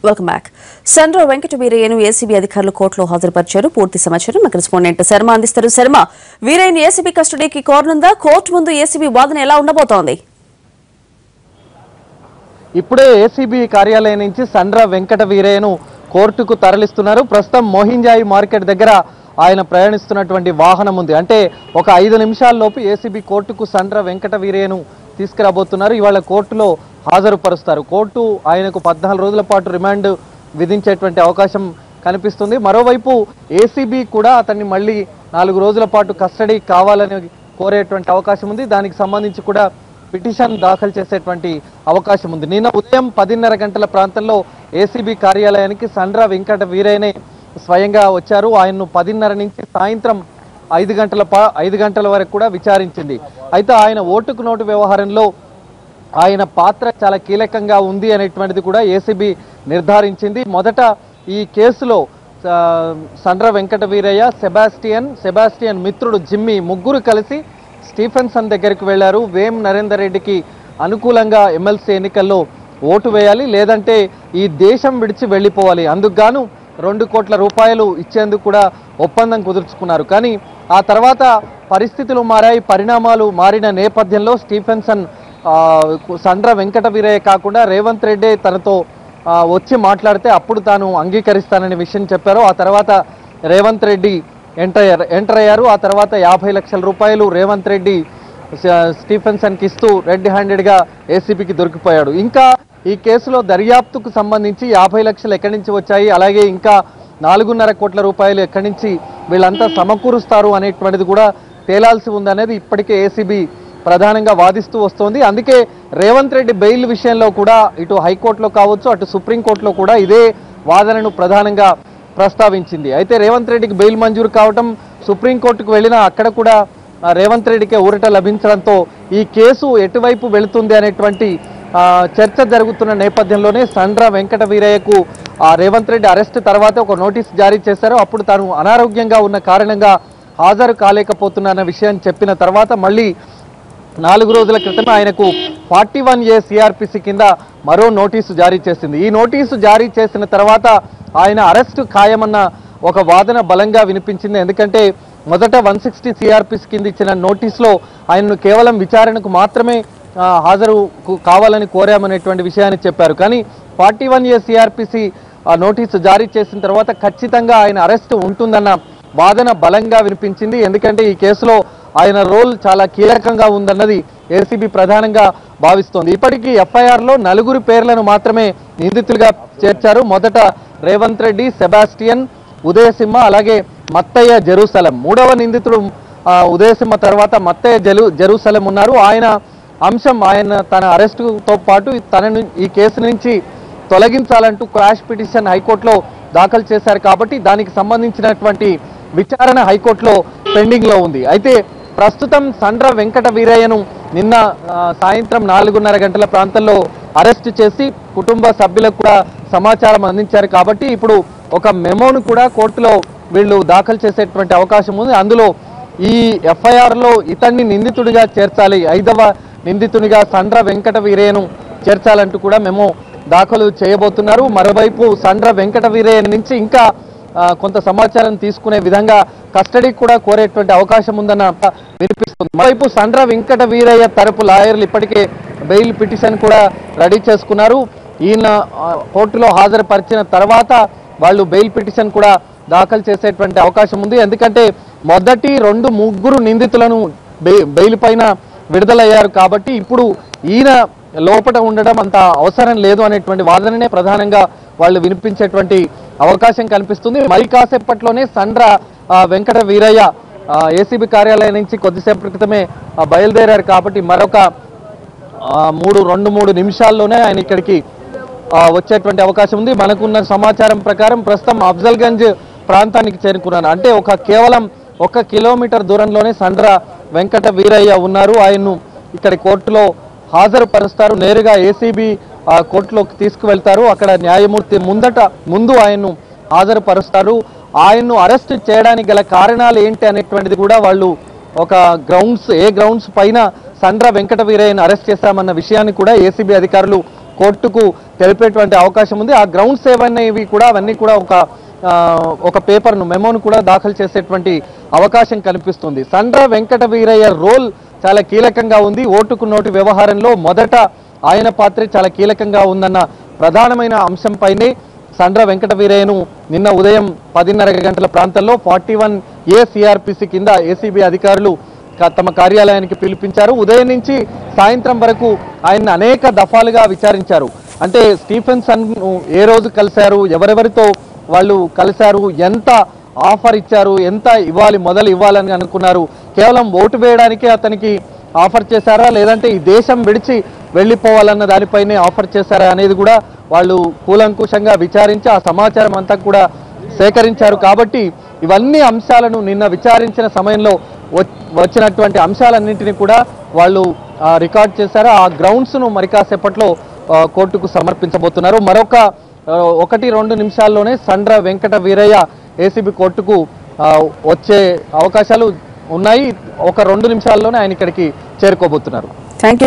Welcome back. Sandra Venkata వీరయ్యను ACB అధికారులు కోర్టులో హాజరుపరిచారు. పూర్తి సమాచారం మా కరెస్పాండెంట్ శర్మ అందిస్తారు. శర్మ, వీరయ్యను ఏసీబీ కస్టడీకి కోరనుందా? కోర్టు ముందు ఏసీబీ వాదన ఎలా ఉండబోతోంది? ఇప్పుడే ఏసీబీ కార్యాలయం నుంచి సండ్ర వెంకట వీరయ్యను కోర్టుకు తరలిస్తున్నారు. ప్రస్తుతం మోహింజాయి మార్కెట్ దగ్గర ఆయన ప్రయాణిస్తున్నటువంటి వాహనం ఉంది. అంటే ఒక 5 నిమిషాల్లోపు ఏసీబీ కోర్టుకు సండ్ర వెంకట వీరయ్యను తీసుకురాబోతున్నారు. ఇవాళ కోర్టులో హాజరుపరుస్తారు. కోర్టు ఆయనకు 14 రోజుల పాటు రిమాండ్ విధించేటువంటి అవకాశం కనిపిస్తుంది. మరోవైపు ఏసీబీ కూడా అతన్ని మళ్ళీ 4 రోజుల పాటు కస్టడీ కావాలని కోరేటువంటి అవకాశం ఉంది. దానికి సంబంధించి కూడా పిటిషన్ దాఖలు చేసేటువంటి అవకాశం ఉంది. నిన్న ఉదయం 10:30 గంటల ప్రాంతంలో ఏసీబీ కార్యాలయానికి సండ్ర వెంకట వీరయ్యనే స్వయంగా వచ్చారు. ఆయన్ను 10:30 నుంచి సాయంత్రం 5 గంటల వరకు కూడా విచారించింది. అయితే ఆయన ఓటుకు నోటు వ్యవహారంలో ఆయన పాత్ర చాలా కీలకంగా ఉంది అనేటువంటిది కూడా ఏసీబీ నిర్ధారించింది. మొదట ఈ కేసులో సండ్ర వెంకట వీరయ్య, సెబాస్టియన్ మిత్రుడు జిమ్మీ ముగ్గురు కలిసి స్టీఫెన్సన్ దగ్గరికి వెళ్లారు. వేం నరేందర్ రెడ్డికి అనుకూలంగా ఎమ్మెల్సీ ఎన్నికల్లో ఓటు వేయాలి, లేదంటే ఈ దేశం విడిచి వెళ్ళిపోవాలి, అందుకు గాను 2 కోట్ల రూపాయలు ఇచ్చేందుకు కూడా ఒప్పందం కుదుర్చుకున్నారు. కానీ ఆ తర్వాత పరిస్థితులు మారాయి, పరిణామాలు మారిన నేపథ్యంలో స్టీఫెన్సన్ సండ్ర వెంకట వీరయ్య కాకుండా రేవంత్ రెడ్డి తనతో వచ్చి మాట్లాడితే అప్పుడు తాను అంగీకరిస్తాననే విషయం చెప్పారు. ఆ తర్వాత రేవంత్ రెడ్డి ఎంటర్ అయ్యారు. ఆ తర్వాత 50 లక్షల రూపాయలు రేవంత్ రెడ్డి స్టీఫెన్సన్కి ఇస్తూ రెడ్ హ్యాండెడ్గా ఏసీబీకి దొరికిపోయాడు. ఇంకా ఈ కేసులో దర్యాప్తుకు సంబంధించి 50 లక్షలు ఎక్కడి నుంచి వచ్చాయి, అలాగే ఇంకా 4.5 కోట్ల రూపాయలు ఎక్కడి నుంచి వీళ్ళంతా సమకూరుస్తారు అనేటువంటిది కూడా తేలాల్సి ఉందనేది ఇప్పటికే ఏసీబీ ప్రధానంగా వాదిస్తూ వస్తోంది. అందుకే రేవంత్ రెడ్డి బెయిల్ విషయంలో కూడా ఇటు హైకోర్టులో కావచ్చు, అటు సుప్రీంకోర్టులో కూడా ఇదే వాదనను ప్రధానంగా ప్రస్తావించింది. అయితే రేవంత్ రెడ్డికి బెయిల్ మంజూరు కావటం, సుప్రీంకోర్టుకు వెళ్ళినా అక్కడ కూడా రేవంత్ రెడ్డికే ఊరట లభించడంతో ఈ కేసు ఎటువైపు వెళుతుంది అనేటువంటి చర్చ జరుగుతున్న నేపథ్యంలోనే సండ్ర వెంకట వీరయ్యకు రేవంత్ రెడ్డి అరెస్ట్ తర్వాత ఒక నోటీస్ జారీ చేశారు. అప్పుడు తాను అనారోగ్యంగా ఉన్న కారణంగా హాజరు కాలేకపోతున్న విషయాన్ని చెప్పిన తర్వాత మళ్ళీ 4 రోజుల క్రితమే ఆయనకు 41A సిఆర్పిసి కింద మరో నోటీసు జారీ చేసింది. ఈ నోటీసు జారీ చేసిన తర్వాత ఆయన అరెస్టు ఖాయమన్న ఒక వాదన బలంగా వినిపించింది. ఎందుకంటే మొదట 160 సిఆర్పిసి కింద ఇచ్చిన నోటీసులో ఆయనను కేవలం విచారణకు మాత్రమే హాజరు కావాలని కోరామనేటువంటి విషయాన్ని చెప్పారు. కానీ 41A సిఆర్పిసి నోటీసు జారీ చేసిన తర్వాత ఖచ్చితంగా ఆయన అరెస్టు ఉంటుందన్న వాదన బలంగా వినిపించింది. ఎందుకంటే ఈ కేసులో ఆయన రోల్ చాలా కీలకంగా ఉందన్నది ఏసీబీ ప్రధానంగా భావిస్తోంది. ఇప్పటికీ ఎఫ్ఐఆర్లో 4 పేర్లను మాత్రమే నిందితులుగా చేర్చారు. మొదట రేవంత్ రెడ్డి, సెబాస్టియన్, ఉదయసింహ, అలాగే మత్తయ్య జెరూసలం. 3వ నిందితుడు ఉదయసింహ తర్వాత మత్తయ్య జెరూసలం ఉన్నారు. ఆయన అంశం ఆయన తన అరెస్టుతో పాటు తనను ఈ కేసు నుంచి తొలగించాలంటూ క్వాష్ పిటిషన్ హైకోర్టులో దాఖలు చేశారు. కాబట్టి దానికి సంబంధించినటువంటి విచారణ హైకోర్టులో పెండింగ్ లో ఉంది. అయితే ప్రస్తుతం సండ్ర వెంకట వీరయ్యను నిన్న సాయంత్రం 4:30 గంటల ప్రాంతంలో అరెస్ట్ చేసి కుటుంబ సభ్యులకు కూడా సమాచారం అందించారు. కాబట్టి ఇప్పుడు ఒక మెమోను కూడా కోర్టులో వీళ్ళు దాఖలు చేసేటువంటి అవకాశం ఉంది. అందులో ఈ ఎఫ్ఐఆర్లో ఇతన్ని నిందితుడిగా చేర్చాలి, 5వ నిందితునిగా సండ్ర వెంకట వీరయ్యను చేర్చాలంటూ కూడా మెమో దాఖలు చేయబోతున్నారు. మరోవైపు సండ్ర వెంకట వీరయ్య నుంచి ఇంకా కొంత సమాచారం తీసుకునే విధంగా కస్టడీ కూడా కోరేటువంటి అవకాశం ఉందన్న వినిపిస్తుంది. మరోవైపు సండ్ర వెంకట వీరయ్య తరపు లాయర్లు ఇప్పటికే బెయిల్ పిటిషన్ కూడా రెడీ చేసుకున్నారు. ఈయన కోర్టులో హాజరుపరిచిన తర్వాత వాళ్ళు బెయిల్ పిటిషన్ కూడా దాఖలు చేసేటువంటి అవకాశం ఉంది. ఎందుకంటే మొదటి 3 నిందితులను బెయిల్ పైన విడుదలయ్యారు. కాబట్టి ఇప్పుడు ఈయన లోపట ఉండడం అంత అవసరం లేదు అనేటువంటి వాదననే ప్రధానంగా వాళ్ళు వినిపించేటువంటి అవకాశం కనిపిస్తుంది. మరి కాసేపట్లోనే సండ్ర వెంకట వీరయ్య ఏసీబీ కార్యాలయం నుంచి కొద్దిసేపటి క్రితమే బయలుదేరారు. కాబట్టి మరొక 2-3 నిమిషాల్లోనే ఆయన ఇక్కడికి వచ్చేటువంటి అవకాశం ఉంది. మనకున్న సమాచారం ప్రకారం ప్రస్తుతం అఫ్జల్గంజ్ ప్రాంతానికి చేరుకున్నాను. అంటే కేవలం 1 కిలోమీటర్ దూరంలోనే సండ్ర వెంకట వీరయ్య ఉన్నారు. ఆయన్ను ఇక్కడి కోర్టులో హాజరుపరుస్తారు. నేరుగా ఏసీబీ కోర్టులోకి తీసుకువెళ్తారు. అక్కడ న్యాయమూర్తి ముందు ఆయన్ను హాజరుపరుస్తారు. ఆయన్ను అరెస్ట్ చేయడానికి గల కారణాలు ఏంటి అనేటువంటిది కూడా వాళ్ళు ఒక గ్రౌండ్స్ పైన సండ్ర వెంకట వీరయ్యను అరెస్ట్ చేశామన్న విషయాన్ని కూడా ఏసీబీ అధికారులు కోర్టుకు తెలిపేటువంటి అవకాశం ఉంది. ఆ గ్రౌండ్స్ ఏవన్నీ కూడా అవన్నీ కూడా ఒక పేపర్ను మెమోను కూడా దాఖలు చేసేటువంటి అవకాశం కనిపిస్తుంది. సండ్ర వెంకట వీరయ్య రోల్ చాలా కీలకంగా ఉంది. ఓటుకు నోటు వ్యవహారంలో మొదట ఆయన పాత్రే చాలా కీలకంగా ఉందన్న ప్రధానమైన అంశంపైనే సండ్ర వెంకట వీరయ్యను నిన్న ఉదయం 10:30 గంటల ప్రాంతంలో 41A CRPC కింద ఏసీబీ అధికారులు తమ కార్యాలయానికి పిలిపించారు. ఉదయం నుంచి సాయంత్రం వరకు ఆయన అనేక దఫాలుగా విచారించారు. అంటే స్టీఫెన్సన్ ఏ రోజు కలిశారు, ఎవరెవరితో వాళ్ళు కలిశారు, ఎంత ఆఫర్ ఇచ్చారు, ఎంత మొదలు ఇవ్వాలని అనుకున్నారు, కేవలం ఓటు వేయడానికే అతనికి ఆఫర్ చేశారా లేదంటే ఈ దేశం విడిచి వెళ్ళిపోవాలన్న దానిపైనే ఆఫర్ చేశారా అనేది కూడా వాళ్ళు కూలంకుషంగా విచారించి ఆ సమాచారం అంతా కూడా సేకరించారు. కాబట్టి ఇవన్నీ అంశాలను నిన్న విచారించిన సమయంలో వచ్చినటువంటి అంశాలన్నింటినీ కూడా వాళ్ళు రికార్డ్ చేశారు. ఆ గ్రౌండ్స్ను మరి కాసేపట్లో కోర్టుకు సమర్పించబోతున్నారు. మరొక 1-2 నిమిషాల్లోనే సండ్ర వెంకట వీరయ్య ఏసీబీ కోర్టుకు వచ్చే అవకాశాలు ఉన్నాయి. 1-2 నిమిషాల్లోనే ఆయన ఇక్కడికి చేరుకోబోతున్నారు. Thank you.